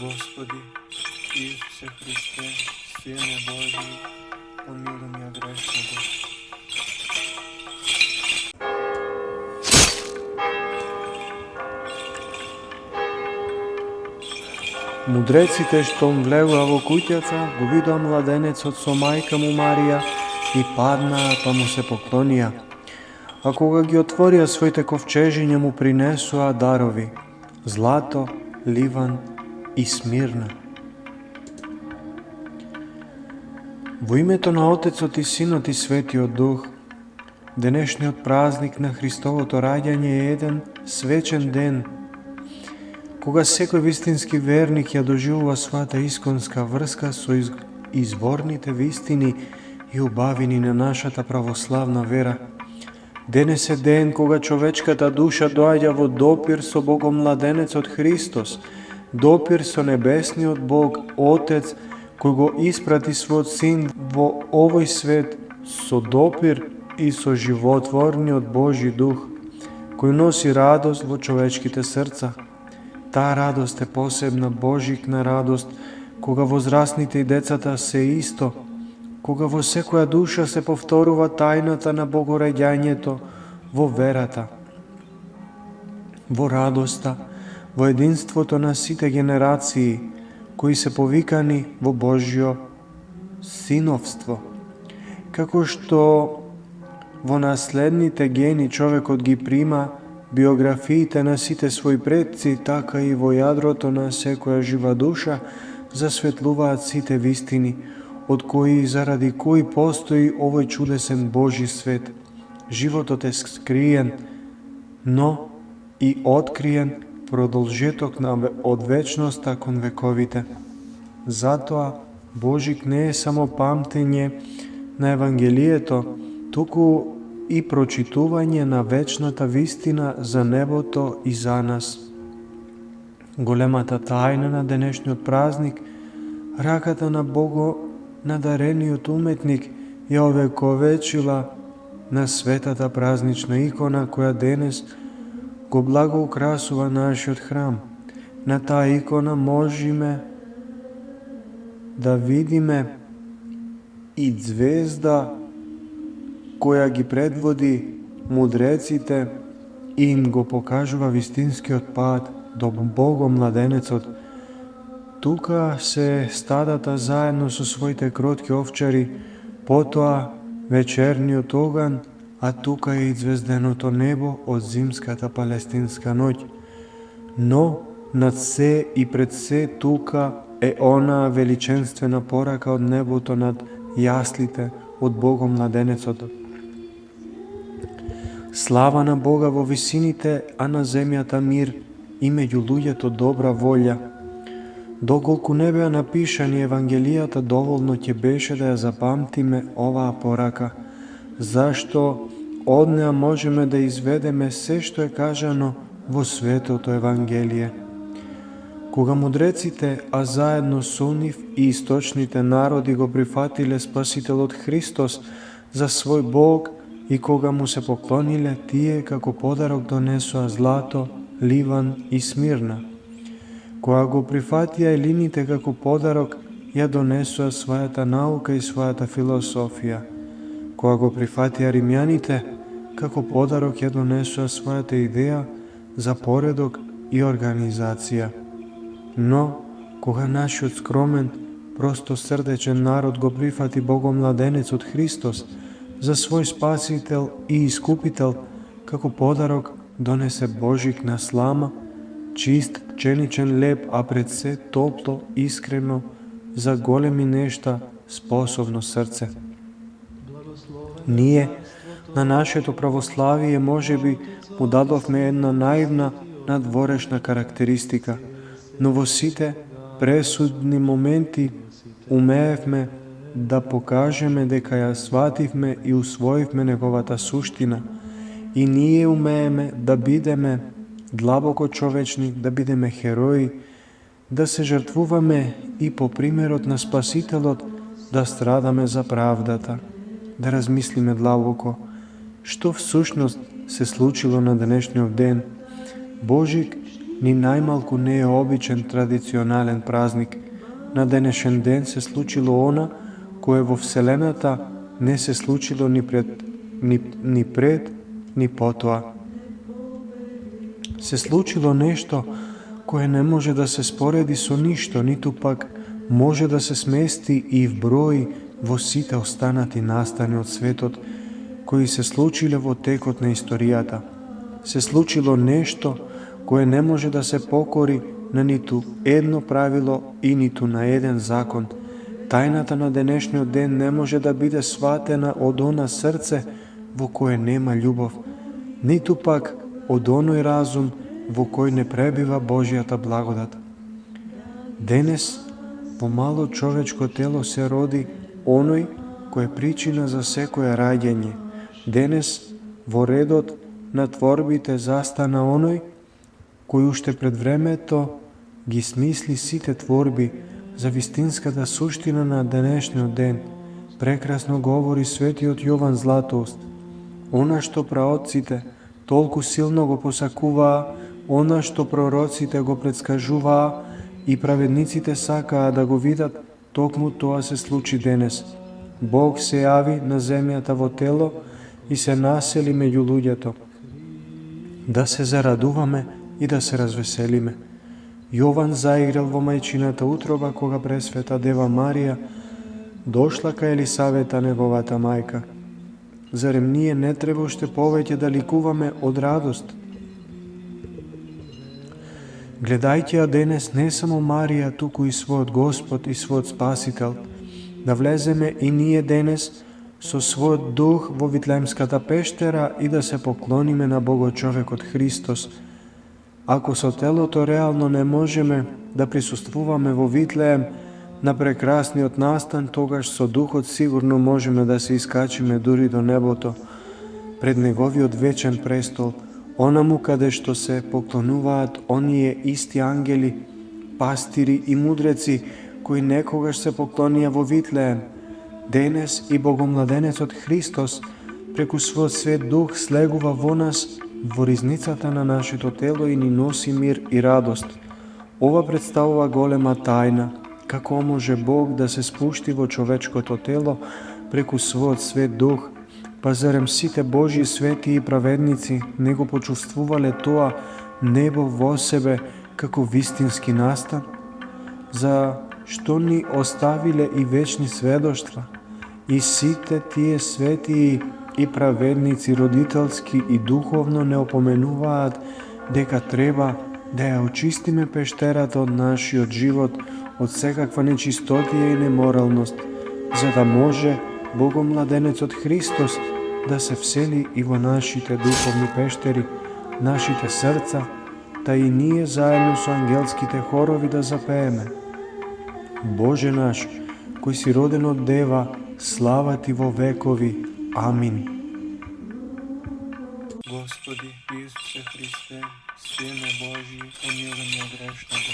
Господи, Исусе Христе, Сине Божи, помилуй меня грешного. Мудреците што влегува во куќата, го видоа младенецот со мајка му Марија и паднаа па му се поклонија. А кога ги отворија своите ковчежиња му принесоа дарови: злато, ливан и смирна. Во името на Отецот и Синот и Светиот Дух, денешниот празник на Христовото раѓање е еден свечен ден, кога секој вистински верник ја доживува својата исконска врска со изворните вистини и убавини на нашата православна вера. Денес е ден кога човечката душа доаѓа во допир со Богомладенецот Христос, допир со небесниот Бог, Отец, кој го испрати својот Син во овој свет, со допир и со животворниот Божи Дух, кој носи радост во човечките срца. Таа радост е посебна божикна радост, кога возрастните и децата се исто, кога во секоја душа се повторува тајната на Богораѓањето во верата, во радоста, во единството на сите генерации, кои се повикани во Божјо синовство. Како што во наследните гени човекот ги прима биографиите на сите своји предци, така и во јадрото на секоја жива душа засветлуваат сите вистини, од кои и заради кои постои овој чудесен Божи свет. Животот е скриен, но и откриен продолжеток од вечноста кон вековите. Затоа Божик не е само памтење на Евангелието, туку и прочитување на вечната вистина за небото и за нас. Големата тајна на денешниот празник, раката на Бого надарениот уметник ја овековечила на светата празнична икона која денес го благоукрасува нашиот храм. На таа икона можеме да видиме и звезда која ги предводи мудреците и им го покажува вистинскиот пат до Богомладенецот. Тука се стадата заедно со своите кротки овчари, потоа вечерниот оган, а тука е и звезденото небо од зимската палестинска ноќ. Но над се и пред се тука е онаа величенствена порака од небото над јаслите од Богомладенецот. Слава на Бога во висините, а на земјата мир и меѓу луѓето добра волја. Доколку не беа напишани Евангелијата, доволно ќе беше да ја запамтиме оваа порака, зашто од неа можеме да изведеме се што е кажано во светото Евангелие. Кога мудреците, а заедно со нив и источните народи го прифатиле Спасителот Христос за свој Бог и кога му се поклониле, тие како подарок донесоа злато, ливан и смирна. Кога го прифатија елините како подарок, ја донесоа својата наука и својата философија. Кога го прифатија римјаните, како подарок ја донесоа својата идеја за поредок и организација. Но, кога нашиот скромен, простосрдечен народ го прифати Богомладенецот Христос за свој спасител и искупител, како подарок донесе божикна слама, чист, пченичен леп, а пред се топло, искрено, за големи нешта способно срце. Ние, на нашето православие, можеби му дадовме една наивна, надворешна карактеристика, но во сите пресудни моменти умеевме да покажеме дека ја свативме и усвоивме неговата суштина, и ние умееме да бидеме длабоко човечни, да бидеме херои, да се жртвуваме и по примерот на Спасителот да страдаме за правдата, да размислиме длабоко што всушност се случило на денешниот ден. Божик ни најмалку не е обичен традиционален празник. На денешен ден се случило она кое во Вселената не се случило ни пред, ни потоа. Се случило нешто кое не може да се спореди со ништо, ниту пак може да се смести и вброи во сите останати настани од светот кои се случиле во текот на историјата. Се случило нешто кое не може да се покори на ниту едно правило и ниту на еден закон. Тајната на денешниот ден не може да биде сватена од она срце во кое нема љубов, ниту пак од оној разум во кој не пребива Божјата благодат. Денес во мало човечко тело се роди оној кој е причина за секое раѓање. Денес во редот на творбите застана оној кој уште пред времето ги смисли сите творби за вистинската суштина на денешниот ден. Прекрасно говори светиот Јован Златоуст. Она што праотците толку силно го посакуваа, она што пророците го предскажуваа и праведниците сакаа да го видат, токму тоа се случи денес. Бог се јави на земјата во тело и се насели меѓу луѓето. Да се зарадуваме и да се развеселиме. Јован заиграл во мајчината утроба кога пресвета Дева Марија дошла кај Елисавета, неговата мајка. Зарем ние не треба уште повеќе да ликуваме од радост? Гледајќи ја денес не само Марија, туку и својот Господ и својот Спасител, да влеземе и ние денес со својот дух во Витлеемската пештера и да се поклониме на Богочовекот Христос. Ако со телото реално не можеме да присуствуваме во Витлеем на прекрасниот настан, тогаш со духот сигурно можеме да се искачиме дури до небото, пред неговиот вечен престол, онаму каде што се поклонуваат оние исти ангели, пастири и мудреци кои некогаш се поклонија во Витлеем. Денес и Богомладенецот Христос преку својот свет дух слегува во нас, во ризницата на нашето тело и ни носи мир и радост. Ова представува голема тајна, како може Бог да се спушти во човечкото тело преку својот свет дух. Па зарем сите Божји свети и праведници не го почувствувале тоа небо во себе како вистински настан? За што ни оставиле и вечни сведоштва? И сите тие свети и праведници родителски и духовно не опоменуваат дека треба да ја очистиме пештерата од нашиот живот од секаква нечистотија и неморалност, за да може Богомладенецот Христос да се всели и во нашите духовни пештери, нашите срца, та и ние заедно со ангелските хорови да запееме. Боже наш, кој си роден од Дева, слава Ти во векови. Амин. Господи Исусе Христе, Сине Божи, помилуј ме грешното.